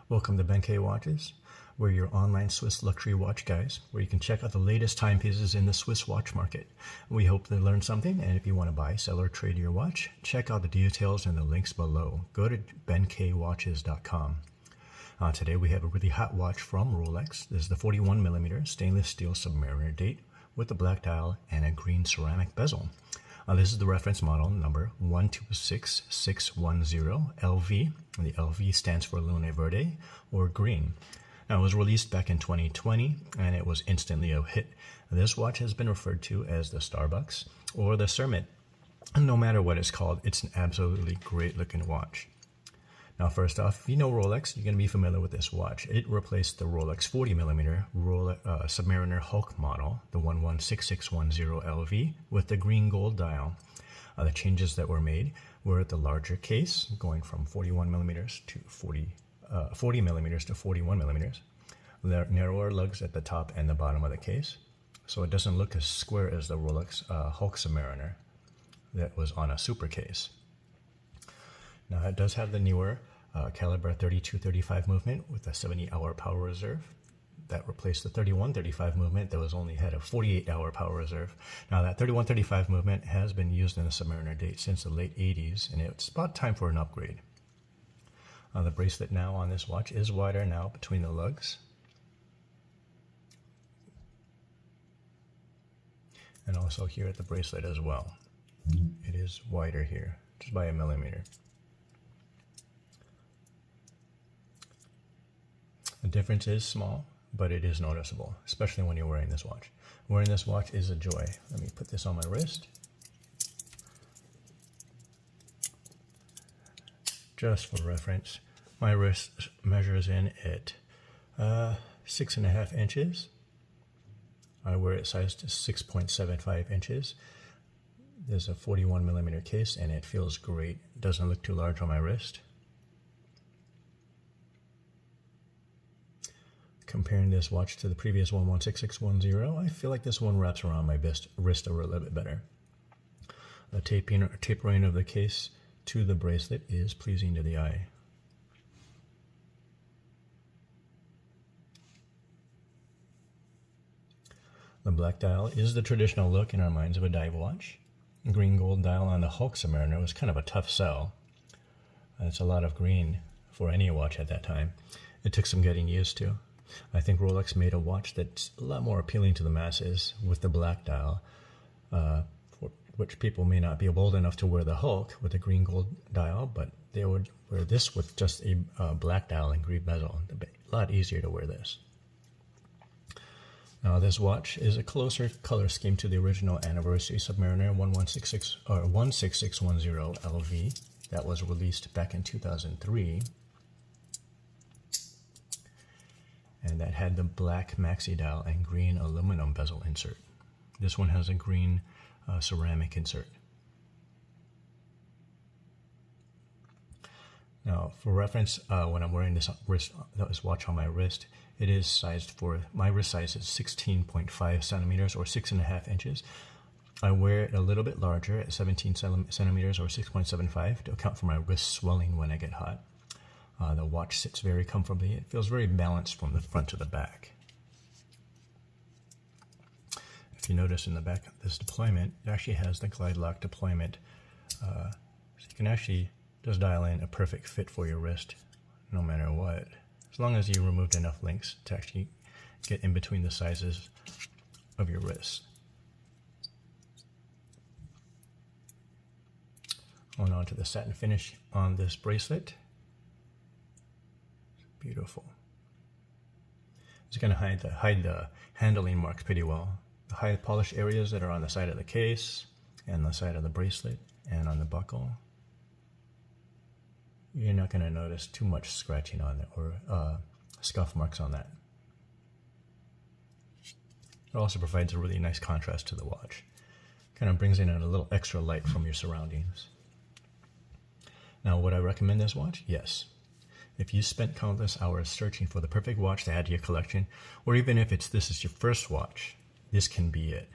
Welcome to Ben K Watches. We're your online Swiss luxury watch guys, where you can check out the latest timepieces in the Swiss watch market. We hope to learn something, and if you want to buy, sell, or trade your watch, check out the details and the links below. Go to benkwatches.com. Today we have a really hot watch from Rolex. This is the 41mm stainless steel Submariner date with a black dial and a green ceramic bezel. This is the reference model number 126610 LV. And the LV stands for Lune Verde, or green. Now, it was released back in 2020, and it was instantly a hit. This watch has been referred to as the Starbucks or the Cermit. And no matter what it's called, it's an absolutely great looking watch. Now, first off, if you know Rolex, you're going to be familiar with this watch. It replaced the Rolex 40mm Submariner Hulk model, the 116610 LV, with the green gold dial. The changes that were made were the larger case, going from 41mm to 40mm to 41mm. The narrower lugs at the top and the bottom of the case, so it doesn't look as square as the Rolex Hulk Submariner that was on a super case. Now, it does have the newer caliber 3235 movement with a 70-hour power reserve. That replaced the 3135 movement that only had a 48-hour power reserve. Now, that 3135 movement has been used in the Submariner date since the late 80s, and it's about time for an upgrade. The bracelet now on this watch is wider now between the lugs. And also here at the bracelet as well. It is wider here, just by a millimeter. The difference is small, but it is noticeable, especially when you're wearing this watch. Wearing this watch is a joy. Let me put this on my wrist. Just for reference, my wrist measures in at 6.5 inches. I wear it sized to 6.75 inches. There's a 41mm case, and it feels great. It doesn't look too large on my wrist. Comparing this watch to the previous 116610, I feel like this one wraps around my wrist a little bit better. The tapering of the case to the bracelet is pleasing to the eye. The black dial is the traditional look in our minds of a dive watch. The green gold dial on the Hulk Submariner was kind of a tough sell. It's a lot of green for any watch at that time. It took some getting used to. I think Rolex made a watch that's a lot more appealing to the masses with the black dial, for which people may not be bold enough to wear the Hulk with the green gold dial, but they would wear this with just a black dial and green bezel. A lot easier to wear this. Now, this watch is a closer color scheme to the original anniversary Submariner 16610 LV that was released back in 2003. And that had the black maxi dial and green aluminum bezel insert. This one has a green ceramic insert. Now, for reference, when I'm wearing this watch on my wrist, it is sized for, my wrist size is 16.5 centimeters or 6.5 inches. I wear it a little bit larger at 17 centimeters or 6.75 to account for my wrist swelling when I get hot. The watch sits very comfortably. It feels very balanced from the front to the back. If you notice in the back of this deployment, it actually has the glide lock deployment. So you can actually just dial in a perfect fit for your wrist, no matter what. As long as you removed enough links to actually get in between the sizes of your wrist. On to the satin finish on this bracelet. Beautiful. It's going to hide the handling marks pretty well. The high polish areas that are on the side of the case and the side of the bracelet and on the buckle. You're not going to notice too much scratching on it or scuff marks on that. It also provides a really nice contrast to the watch. Kind of brings in a little extra light from your surroundings. Now, would I recommend this watch? Yes. If you spent countless hours searching for the perfect watch to add to your collection, or even if this is your first watch, this can be it.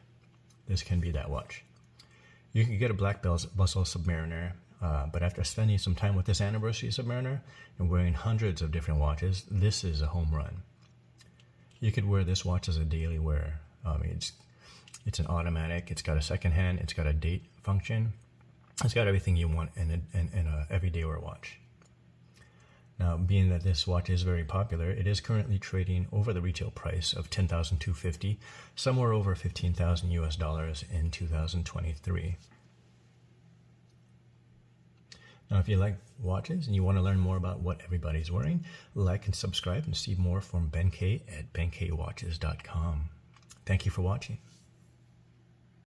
This can be that watch. You can get a black bezel Submariner But after spending some time with this anniversary Submariner and wearing hundreds of different watches, this is a home run. You could wear this watch as a daily wear. It's an automatic, it's got a second hand, it's got a date function, it's got everything you want in a everyday wear watch. Now, being that this watch is very popular, it is currently trading over the retail price of $10,250, somewhere over $15,000 US in 2023. Now, if you like watches and you want to learn more about what everybody's wearing, like and subscribe and see more from Ben K at benkwatches.com. Thank you for watching.